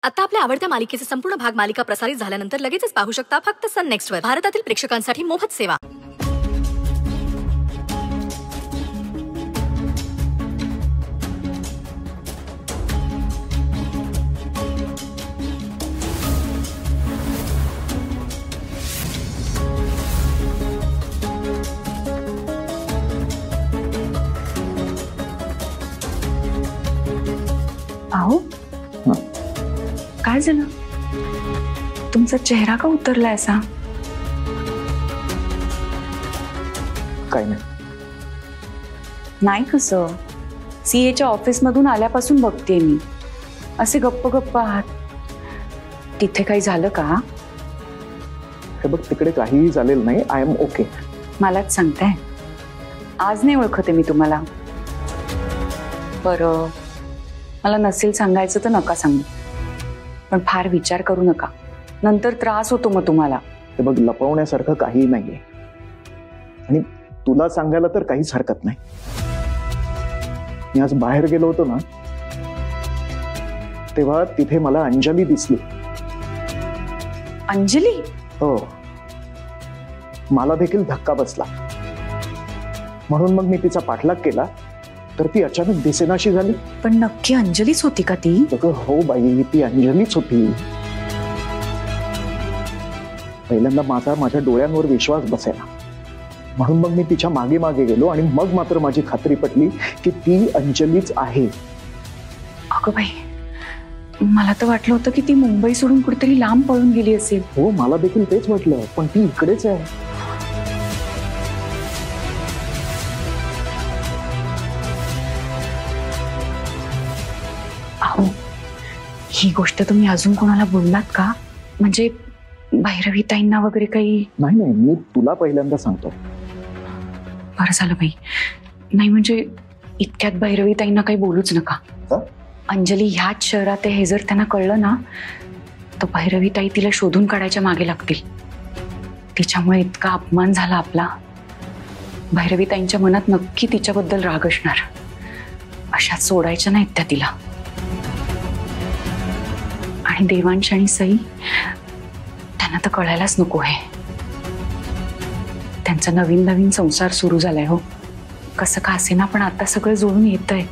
आता आपल्या आवडत्या मालिकेचे संपूर्ण भाग मालिका प्रसारित झाल्यानंतर लगेचच पाहू शकता फक्त सन नेक्स्ट वर. भारतातील प्रेक्षकांसाठी मोफत सेवा. अहो काय झालं? तुमचा चेहरा का उतरलाय असा? काय नाही. नाही कसं, सीएच्या ऑफिस मधून आल्यापासून बघते मी असे गप्प गप्प आहात. तिथे काही झालं का? हे बघ, तिकडे काहीही झालेलं नाही. I am okay. मलाच सांगताय? आज नाही ओळखते मी तुम्हाला. बरं, मला नसेल सांगायचं तर नका सांगू, पण फार विचार करू नका, नंतर त्रास होतो मग तुम्हाला. हे बघ, लपवण्यासारखं काहीही नाहीये आणि तुला सांगायला तर काहीच हरकत नाही. मी आज बाहेर गेलो होतो ना, तेव्हा तिथे मला अंजली दिसली. अंजली? हो. मला देखील धक्का बसला, म्हणून मग मी तिचा पाठलाग केला, तर ती अचानक दिसेनाशी झाली. पण नक्की अंजलीच होती का ती? हो बाई, ती अंजलीच होती. पहिल्यांदा माझ्या डोळ्यांवर विश्वास बसेना, म्हणून मग मी तिच्या मागे मागे गेलो आणि मग मात्र माझी खात्री पटली की ती अंजलीच आहे. अगं बाई, मला तर वाटलं होतं की ती मुंबई सोडून कुठेतरी लांब पळून गेली असेल. हो, मला देखील तेच वाटलं, पण ती इकडेच आहे. अहो, ही गोष्ट तुम्ही अजून कोणाला बोललात का? म्हणजे भैरवी ताईंना वगैरे काही? नाही नाही, मी तुला पहिल्यांदा सांगतो. बरं झालं बाई. नाही म्हणजे इतक्यात भैरवी ताईंना काही बोलूच नका. अंजली ह्याच शहरात आहे हे जर त्यांना कळलं ना, तर भैरवी ताई तिला शोधून काढायच्या मागे लागतील. तिच्यामुळे इतका अपमान झाला आपला. भैरवी ताईंच्या मनात नक्की तिच्याबद्दल राग असणार. अशात सोडायच्या नाहीत त्या तिला. आणि देवांश आणि सई, त्यांना तर कळायलाच नको आहे. त्यांचा नवीन नवीन संसार सुरू झालाय. हो, कसं का असेना, पण आता सगळं जोडून येतंय.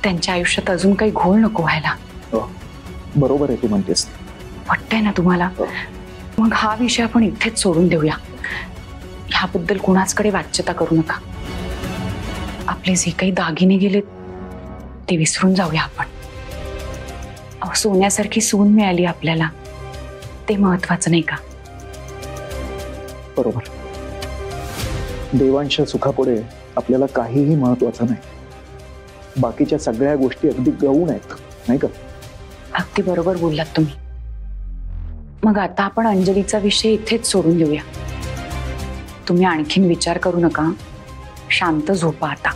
त्यांच्या आयुष्यात अजून काही घोळ नको व्हायला. बरोबर आहे तू म्हणतेस. वाटतंय ना तुम्हाला? मग हा विषय आपण इथेच सोडून देऊया. ह्याबद्दल कुणाचकडे वाच्यता करू नका. आपले जे काही दागिने गेलेत ते विसरून जाऊया आपण. सोन्यासारखी सून मिळाली आपल्याला, ते महत्वाचं नाही का? बरोबर. देवांच्या सुखापुढे आपल्याला काहीही महत्वाचं नाही. बाकीच्या सगळ्या गोष्टी अगदी गौण आहेत, नाही का? अगदी बरोबर बोललात तुम्ही. मग आता आपण अंजलीचा विषय इथेच सोडून देऊया. तुम्ही आणखीन विचार करू नका. शांत झोपा आता.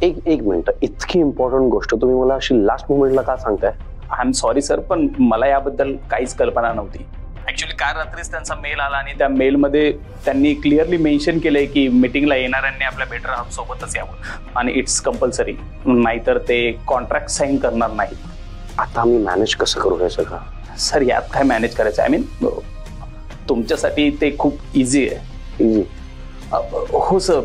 एक मिनिट, इतकी इम्पॉर्टंट गोष्ट तुम्ही मला अशी लास्ट मोमेंटला का सांगताय? आय एम सॉरी सर, पण मला याबद्दल काहीच कल्पना नव्हती. ऍक्च्युली काल रात्रीच त्यांचा मेल आला आणि त्या मेलमध्ये त्यांनी क्लिअरली मेन्शन केलंय की मीटिंगला येणाऱ्यांनी आपल्या बेटर हाफ सोबतच यावं आणि इट्स कंपल्सरी, नाहीतर ते कॉन्ट्रॅक्ट साईन करणार नाहीत. आता मी मॅनेज कसं करू हे सगळं? सर, यात काय मॅनेज करायचं? आय मीन, तुमच्यासाठी ते खूप इझी आहे. इझी? हो सर.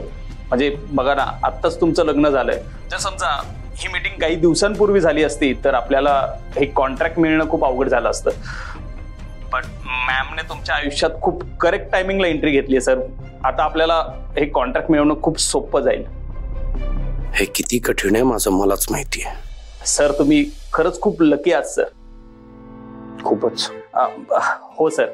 म्हणजे बघा ना, आत्ताच तुमचं लग्न झालंय. जर समजा ही मीटिंग काही दिवसांपूर्वी झाली असती तर आपल्याला हे कॉन्ट्रॅक्ट मिळणं खूप अवघड झालं असतं. पण मॅमने तुमच्या आयुष्यात खूप करेक्ट टायमिंगला एंट्री घेतली आहे सर. आता आपल्याला हे कॉन्ट्रॅक्ट मिळवणं खूप सोपं जाईल. हे किती कठीण आहे माझं मलाच माहिती आहे. सर, तुम्ही खरंच खूप लकी आहात सर. खूपच. हो सर.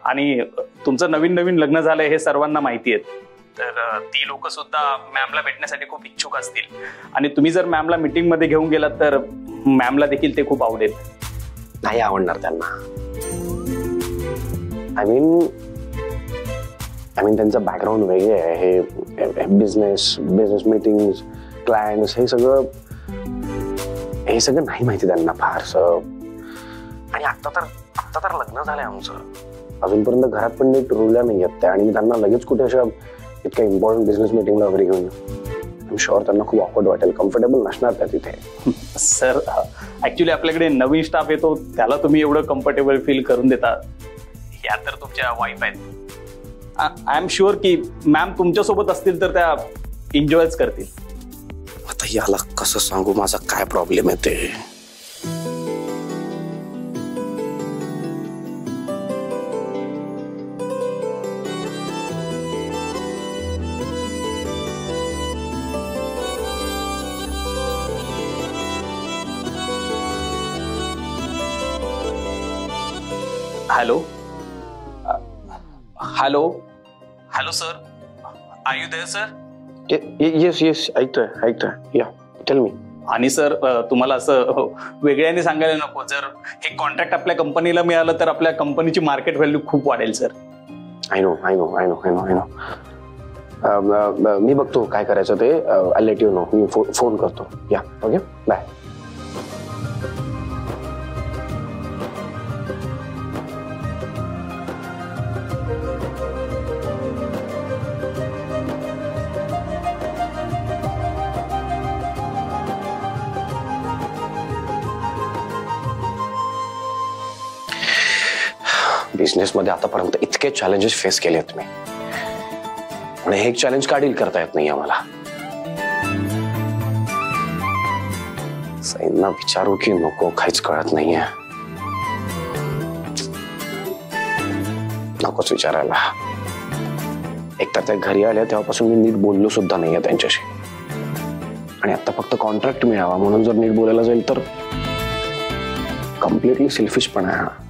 आणि तुमचं नवीन नवीन लग्न झालंय हे सर्वांना माहिती आहे. तर ती लोक सुद्धा मॅमला भेटण्यासाठी खूप इच्छुक असतील आणि तुम्ही जर मॅमला मीटिंग मध्ये घेऊन गेलात तर मॅमला देखील ते खूप आवडेल. नाही आवडणार त्यांना. आय मीन त्यांचं बॅकग्राऊंड वेगळे आहे. हे बिझनेस मीटिंग्स, क्लायंट्स, हे सगळं नाही माहिती त्यांना फारसं. आणि आता तर आता तर लग्न झालंय आमचं, अजूनपर्यंत घरात पण नीट रुळल्या नाही आहेत त्या, आणि मी त्यांना लगेच कुठे अशा इतक्या इम्पॉर्टंट बिझनेस मीटिंगला वगैरे घेऊन आय एम शुअर त्यांना खूप ऑकवर्ड वाटेल, कम्फर्टेबल नसणार त्या तिथे. सर ऍक्च्युली आपल्याकडे नवीन स्टाफ येतो त्याला तुम्ही एवढं कम्फर्टेबल फील करून देता, या तर तुमच्या वाईफ आहेत. आय एम शुअर की मॅम तुमच्यासोबत असतील तर त्या एन्जॉयच करतील. आता याला कसं सांगू माझा काय प्रॉब्लेम आहे ते. Hello hello hello sir, are you there sir? Yes yes, ऐकतोय या, टेल मी. आणि सर तुम्हाला असं वेगळ्याने सांगायला नको, जर हे कॉन्ट्रॅक्ट आपल्या कंपनीला मिळालं तर आपल्या कंपनीची मार्केट व्हॅल्यू खूप वाढेल सर. I know. मी बघतो काय करायचं ते, I let you know. Me phone करतो. या, ओके, बाय. बिझनेसमध्ये आतापर्यंत इतके चॅलेंजेस फेस केलेत मी, आणि हे एक चॅलेंज का डील करता येत नाही आम्हाला. सईंना विचारू की नको काहीच कळत नाहीये. नकोच विचारायला. एकतर त्या घरी आल्या तेव्हापासून मी नीट बोललो सुद्धा नाहीये त्यांच्याशी, आणि आता फक्त कॉन्ट्रॅक्ट मिळावा म्हणून जर नीट बोलायला जाईल तर कम्प्लिटली सेल्फिशपणा आहे.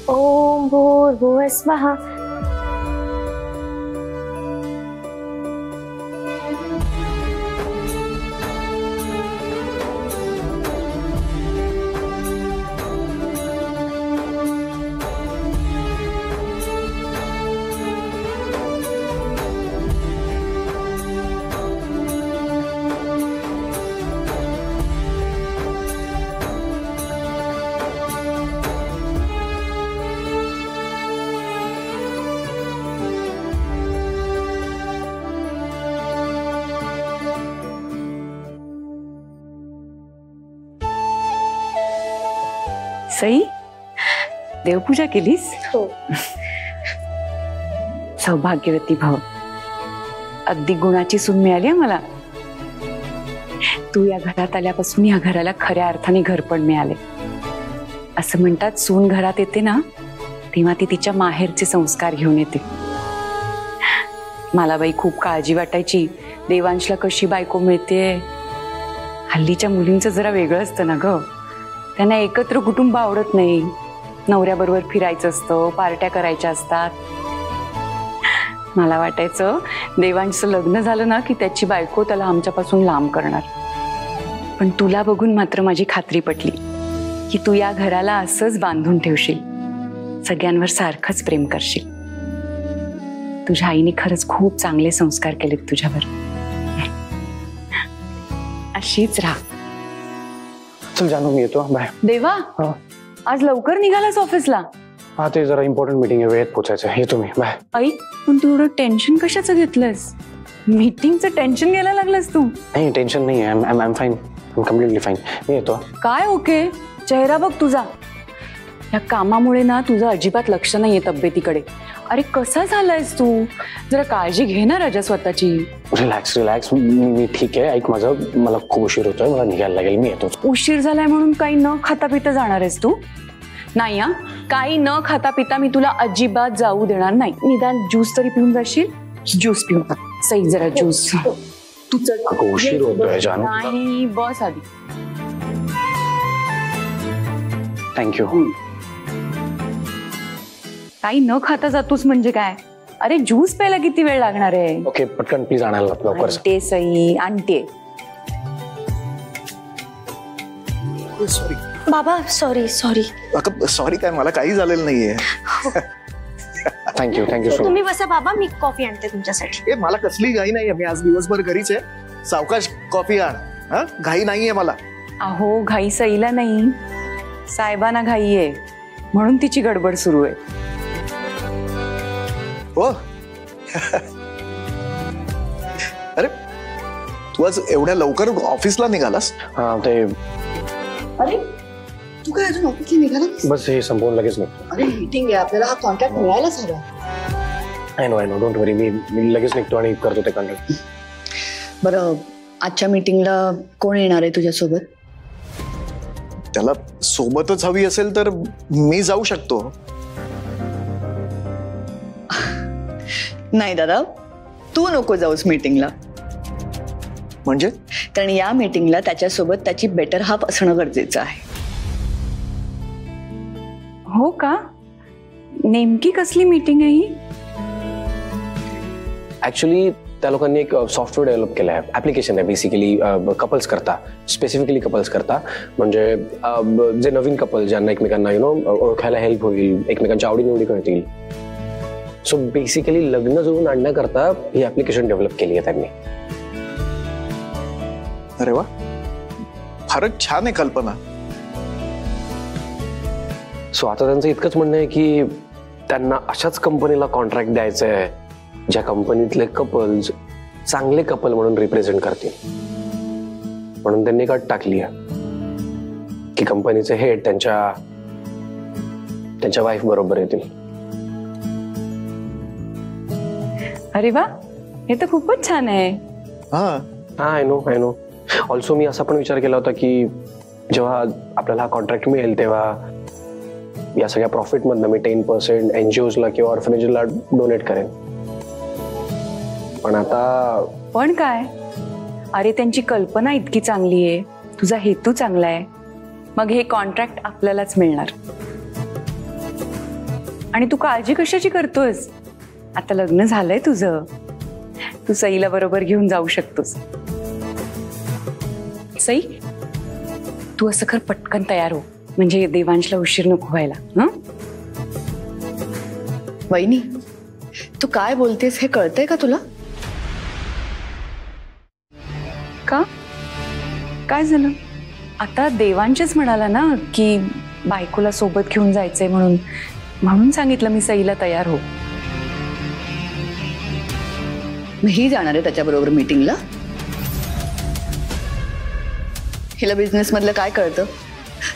ओम भूर्भुवः स्वः. सई, देवपूजा केलीस? हो. सौभाग्यवती भव. अगदी गुणाची सून मिळाली मला. तू या घरात आल्यापासून या घराला खऱ्या अर्थाने घरपण मिळाले. असं म्हणतात सून घरात येते ना तेव्हा ती तिच्या माहेरचे संस्कार घेऊन येते. मला बाई खूप काळजी वाटायची, देवांशला कशी बायको मिळते. हल्लीच्या मुलींचं जरा वेगळं असतं ना ग. त्यांना एकत्र कुटुंब आवडत नाही. नवऱ्याबरोबर फिरायचं असतं, पार्ट्या करायच्या असतात. मला वाटायचं देवांचं लग्न झालं ना की त्याची बायको त्याला आमच्यापासून लांब करणार. पण तुला बघून मात्र माझी खात्री पटली की तू या घराला असंच बांधून ठेवशील, सगळ्यांवर सारखंच प्रेम करशील. तुझ्या आईने खरंच खूप चांगले संस्कार केलेत तुझ्यावर. अशीच राहा. चल जानू, मी येतो. बाय. देवा, आज लवकर निघालास ऑफिसला? हा, ते जरा इम्पॉर्टंट मीटिंग आहे, वेळेत पोचायचं. येतो मी. बाय. आई, पण तू एवढं टेन्शन कशाचं घेतलंस? मीटिंगचं टेन्शन घ्यायला लागलास तू? नाही, टेन्शन नाही. I am fine, completely fine. मी येतो. काय ओके? चेहरा बघ तुझा. या कामामुळे ना तुझं अजिबात लक्ष नाहीये तब्येतीकडे. अरे कसा झालायस तू? जरा काळजी घे ना राजा स्वतःची. रिलॅक्स. मी ठीक आहे. ऐक माझं, मला खूप उशीर होतोय, मला निघायला लागेल. मी येतो. उशीर झालाय म्हणून काही न खाता पिता जाणार आहेस तू? नाही हा, काही न खाता पिता मी तुला अजिबात जाऊ देणार नाही. निदान ज्यूस तरी पिऊन जाशील. ज्यूस पिऊन जा. सई जरा ज्यूस. तू चल. अगं, उशीर होतोय जानू. नाही बस आधी. थँक्यू. काही न खाता जातोस म्हणजे काय? अरे ज्यूस प्यायला किती वेळ लागणार आहे? ओके, पटकन प्लीज आणायला लवकर. आणते सई, आणते. सॉरी बाबा सॉरी सॉरी. सॉरी काय, मला काही झालेलं नाहीये. थँक्यू थँक्यू सो तुम्ही बसा बाबा, मी कॉफी आणते तुमच्यासाठी. ए मला कसली घाई नाहीये, मी आज दिवसभर घरीच आहे. सावकाश कॉफी आण. हा, घाई नाहीये मला. अहो घाई सईला नाही, साहेबांना घाई आहे म्हणून तिची गडबड सुरू आहे. हो. अरे तू आज एवढ्या लवकर ऑफिसला निघालास? हा, ते अरे तू काय अजून ऑफिसला निघाला? बस हे संपवून लगेच निघतो. अरे मीटिंग आहे, आपल्याला हा कॉन्ट्रॅक्ट मिळायलाच हवा. आय नो डोंट वरी, मी लगेच निघतो आणि करतो ते कॉन्ट्रॅक्ट. बरं, आजच्या मीटिंगला कोण येणार आहे तुझ्यासोबत? त्याला सोबतच हवी असेल तर मी जाऊ शकतो. नाही दादा, तू नको जाऊस मीटिंगला. म्हणजे कारण या मीटिंगला त्याच्यासोबत त्याची बेटर हाफ असणं गरजेचं आहे. हो का? नेमकी कसली मीटिंग आहे ही? ऍक्च्युली त्या लोकांनी एक सॉफ्टवेअर डेव्हलप केलं आहे. ऍप्लिकेशन आहे बेसिकली कपल्स करता, स्पेसिफिकली कपल्स करता. म्हणजे जे नवीन कपल ज्यांना एकमेकांना ओळखायला हेल्प होईल, एकमेकांच्या आवडीनिवडी कळतील. सो बेसिकली लग्न जुळवून आणण्याकरता ही ऍप्लिकेशन डेव्हलप केली आहे त्यांनी. अरे वा, फारच छान आहे कल्पना. सो आता त्यांचं इतकंच म्हणणं आहे की त्यांना अशाच कंपनीला कॉन्ट्रॅक्ट द्यायचं आहे ज्या कंपनीतले कपल्स चांगले कपल म्हणून रिप्रेझेंट करतील. म्हणून त्यांनी एक अट टाकली आहे की कंपनीचे हेड त्यांच्या वाईफ बरोबर येतील. अरे वा, हे तर खूपच छान आहे. हा, आय नो. ऑल्सो मी असा पण विचार केला होता की जेव्हा आपल्याला हा कॉन्ट्रॅक्ट मिळेल तेव्हा या सगळ्या प्रॉफिट मधनं मी 10% एनजीओजला किंवा ऑर्फनेजला डोनेट करेन. पण आता पण काय? अरे त्यांची कल्पना इतकी चांगली आहे, तुझा हेतू चांगला आहे, मग हे कॉन्ट्रॅक्ट आपल्यालाच मिळणार. आणि तू काळजी कशाची करतोस? आता लग्न झालंय तुझं, तू सईला बरोबर घेऊन जाऊ शकतोस. सई, तू असं कर, पटकन तयार हो, म्हणजे देवांशला उशीर नको व्हायला. हं? वहिनी, तू काय बोलतेस हे कळतंय का तुला? का? काय झालं? आता देवांशच म्हणाला ना की बायकोला सोबत घेऊन जायचंय, म्हणून सांगितलं मी सईला तयार हो. ही जाणार आहे त्याच्याबरोबर मीटिंगला? हिला बिझनेस मधलं काय कळतं?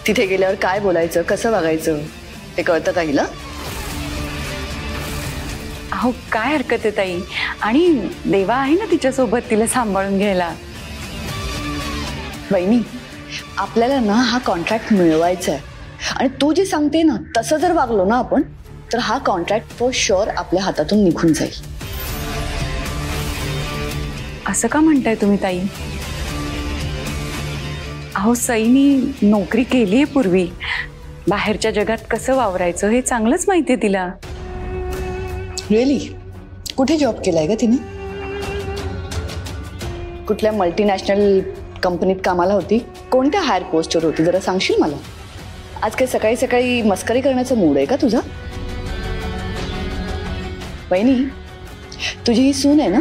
तिथे गेल्यावर काय बोलायचं, कसं वागायचं ते कळतं का हिला? अहो काय हरकत आहे ताई, आणि देवा आहे ना तिच्यासोबत तिला सांभाळून घ्यायला. वहिनी, आपल्याला ना हा कॉन्ट्रॅक्ट मिळवायचा आहे, आणि तू जे सांगते ना तसं जर वागलो ना आपण, तर हा कॉन्ट्रॅक्ट फॉर शुअर आपल्या हातातून निघून जाईल. असं का म्हणताय तुम्ही ताई? अहो सईनी नोकरी केली आहे पूर्वी, बाहेरच्या जगात कसं वावरायचं हे चांगलंच माहितीये तिला. रिअली? कुठे जॉब केलाय का तिने? कुठल्या मल्टीनॅशनल कंपनीत कामाला होती? कोणत्या हायर पोस्टवर होती जरा सांगशील मला? आज काही सकाळी सकाळी मस्करी करण्याचा मूड आहे का तुझा? वहिनी, तुझी ही सून आहे ना,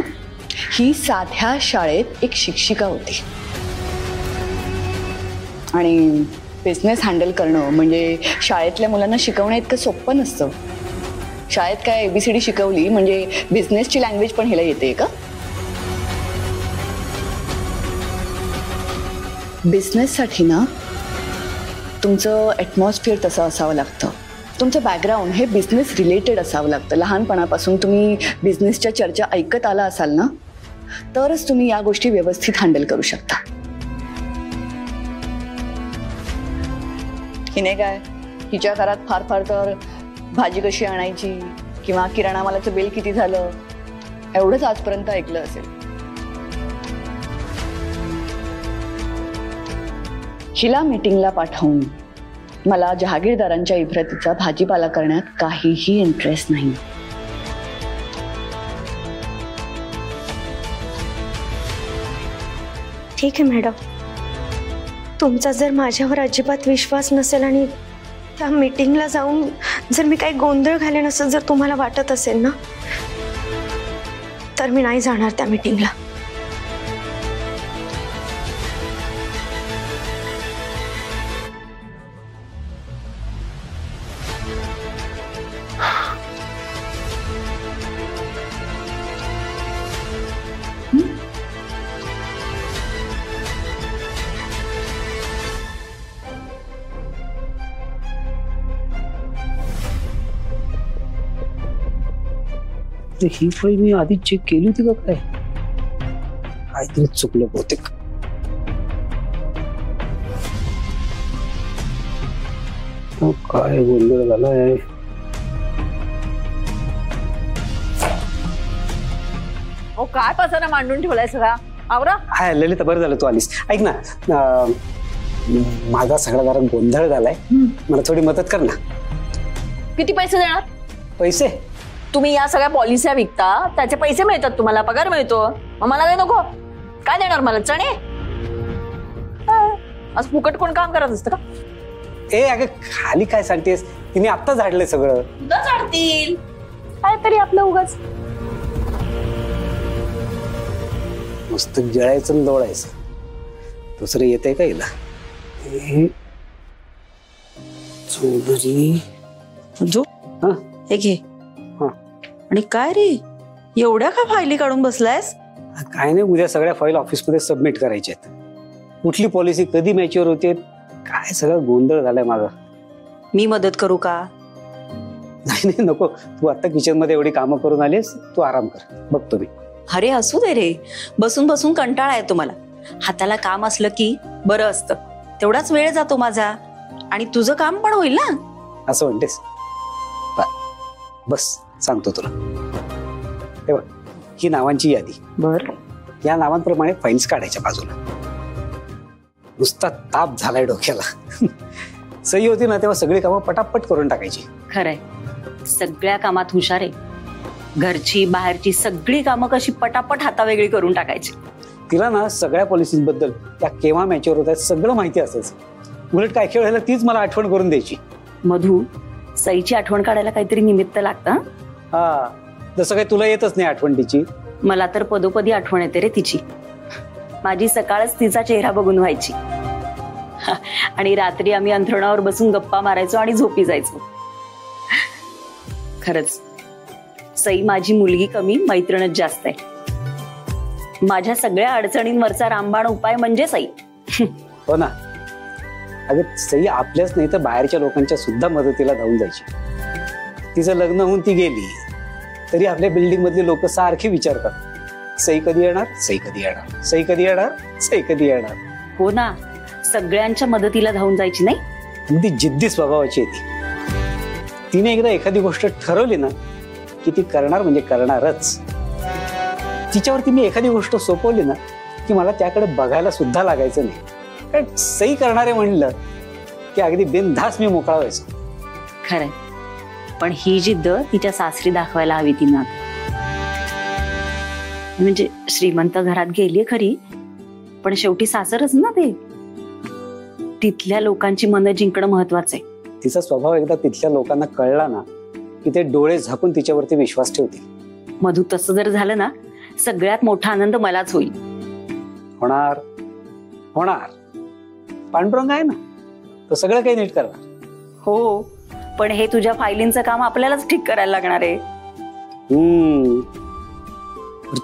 ही साध्या शाळेत एक शिक्षिका होती, आणि बिझनेस हँडल करणं म्हणजे शाळेतल्या मुलांना शिकवणं इतकं सोपं नसतं. शाळेत काय ABCD शिकवली म्हणजे बिझनेसची लँग्वेज पण हिला येते का? बिझनेससाठी ना तुमचं ॲटमॉस्फिअर तसं असावं लागतं, तुमचं बॅकग्राऊंड हे बिझनेस रिलेटेड असावं लागतं. लहानपणापासून तुम्ही बिझनेसच्या चर्चा ऐकत आला असाल ना, तरच तुम्ही या गोष्टी व्यवस्थित हँडल करू शकता. हिने काय हिच्या घरात फार फार तर भाजी कशी आणायची किंवा किराणा मालाचं बिल किती झालं एवढंच आजपर्यंत ऐकलं असेल. हिला मीटिंगला पाठवून मला जहागीरदारांच्या इब्रतीचा भाजीपाला करण्यात काहीही इंटरेस्ट नाही. ठीक आहे मॅडम, तुमचा जर माझ्यावर अजिबात विश्वास नसेल आणि त्या मीटिंगला जाऊन जर मी काही गोंधळ घालेन असं जर तुम्हाला वाटत असेल ना, तर मी नाही जाणार त्या मीटिंगला. ही फाईल मी आधी चेक केली होती का काय? काहीतरी चुकलं बहुतेक. काय गोंधळ झालाय. काय पसारा मांडून ठेवलाय सगळा आवरा. हाय ललिता, बरं झालं तू आलीस. ऐक ना, माझा सगळा जरा गोंधळ झालाय, मला थोडी मदत कर ना. किती पैसे देणार? पैसे? तुम्ही या सगळ्या पॉलिस्या विकता, त्याचे पैसे मिळतात तुम्हाला, पगार मिळतो. मग मला काय नको? काय देणार मला? चणे? आज फुकट कोण काम करत असतं का? ए अगं खाली काय सांगतेस, तिने आत्ता झाडलंय सगळं. सुद्धा झाडतील काय तरी आपलं उगाच. मस्त जळायचं आणि लोळायचं. दुसरं येतंय का हिला? चौधरी जो हे घे. आणि काय रे, एवढ्या का फायली काढून बसलायस? काय नाही, उद्या सगळ्या फाईल ऑफिसमध्ये सबमिट करायच्या आहेत. कुठली पॉलिसी कधी मॅच्युअर होते, काय सगळं गोंधळ झालाय माझा. मी मदत करू का? नाही नाही नको, तू आता किचन मध्ये एवढी कामं करून आलीस, तू आराम कर, बघतो मी. अरे असू दे रे, बसून बसून कंटाळा आहे तुम्हाला. हाताला काम असलं की बरं असतं, तेवढाच वेळ जातो माझा आणि तुझं काम पण होईल ना. असं म्हणतेस? बस सांगतो तुला. हे बघ, ही नावांची यादी. बर. या नावांप्रमाणे फाईल्स काढायच्या बाजूला. नुसता ताप झालाय डोक्याला. सही होती ना तेव्हा सगळी कामं पटापट करून टाकायची. खरंय, सगळ्या कामात हुशार आहे. घरची बाहेरची सगळी कामं कशी पटापट हातावेगळी करून टाकायची. तिला ना सगळ्या पॉलिसीज बद्दल, त्या केव्हा मॅच्युअर होत आहेत सगळं माहिती असायचं. उलट काय खेळ व्हायला तीच मला आठवण करून द्यायची. मधू, सईची आठवण काढायला काहीतरी निमित्त लागतं. हा, जसं काही तुला येतच नाही आठवण तिची. मला तर पदोपदी आठवण येते रे तिची. माझी सकाळच तिचा चेहरा बघून व्हायची आणि रात्री आम्ही अंथरुणावर बसून गप्पा मारायचो आणि झोपी जायचो. खरंच सई माझी मुलगी कमी, मैत्रीणच जास्त आहे. माझ्या सगळ्या अडचणींवरचा रामबाण उपाय म्हणजे सई. हो ना. अगं सई आपल्याच नाही तर बाहेरच्या लोकांच्या सुद्धा मदतीला धावून जायची. तिचं लग्न होऊन ती गेली तरी आपल्या बिल्डिंग मधले लोक सारखे विचार करतात, सई कधी येणार, सई कधी येणार, सई कधी येणार, सई कधी येणार. हो ना, सगळ्यांच्या मदतीला धावून जायची नाही. अगदी जिद्दी स्वभावाची आहे ती. तिने एकदा एखादी गोष्ट ठरवली ना की ती करणार म्हणजे करणारच. तिच्यावरती मी एखादी गोष्ट सोपवली ना की मला त्याकडे बघायला सुद्धा लागायचं नाही. कारण सही करणारे म्हणलं की अगदी बिनधास्त मी मोकळा व्हायचो. खरंय, पण ही जिद्द तिच्या सासरी दाखवायला हवी तिनं. म्हणजे श्रीमंत घरात गेलीये खरी, पण शेवटी सासरच ना ते. तिथल्या लोकांची मनं जिंकणं महत्वाचं आहे. तिचा स्वभाव एकदा तिथल्या लोकांना कळला ना की ते डोळे झाकून तिच्यावरती विश्वास ठेवतील. मधू, तसं जर झालं ना, सगळ्यात मोठा आनंद मलाच होईल. होणार होणार. पांडुरंग आहे ना, तो सगळं काही नीट करणार. हो, पण हे तुझ्या फायलींचं काम आपल्यालाच ठीक करायला लागणार आहे.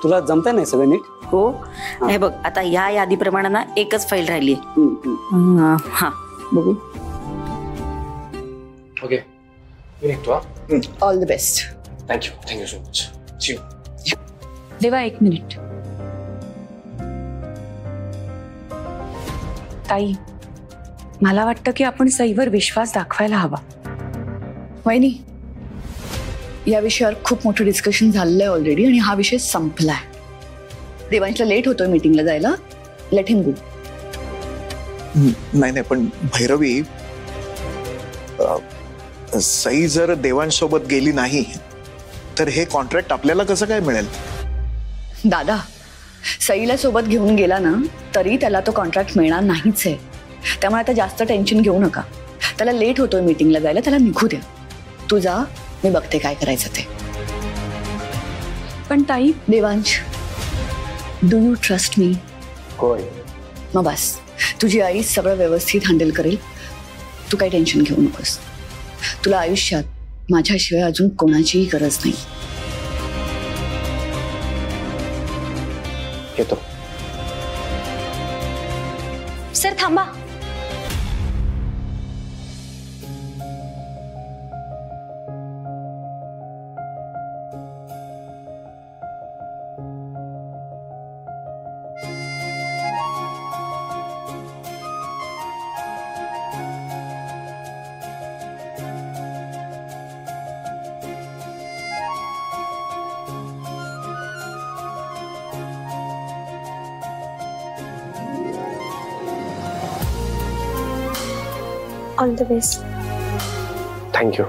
तुला जमतंय नाही सगळं नीट? हो. हे बघ, आता या यादीप्रमाणे ना एकच फाईल राहिली. हा बघू. ओके, मी निघतो. All the best. Thank you so much. See you. देवा, एक मिनिट. ताई, मला वाटतं की आपण सईवर विश्वास दाखवायला हवा. वहिनी, या विषयावर खूप मोठं डिस्कशन झालेलं आहे ऑलरेडी आणि हा विषय संपलाय. देवांशला लेट होतोय मीटिंगला जायला. Let him go. नाही पण भैरवी, सई जर देवांसोबत गेली नाही तर हे कॉन्ट्रॅक्ट आपल्याला कसं काय मिळेल? दादा, सईला सोबत घेऊन गेला ना तरी त्याला तो कॉन्ट्रॅक्ट मिळणार नाहीच आहे. त्यामुळे आता जास्त टेन्शन घेऊ नका. त्याला लेट होतोय मीटिंगला जायला, त्याला निघू द्या. तू जा, मी बघते काय करायचं ते. पण ताई, Devansh, do you trust me? होय. मग बस, तुझी आई सगळं व्यवस्थित हँडल करेल. तू काही टेन्शन घेऊ नकोस. तुला आयुष्यात माझ्याशिवाय अजून कोणाचीही गरज नाही. येतो. सर थांबा. All the best. थँक्यू.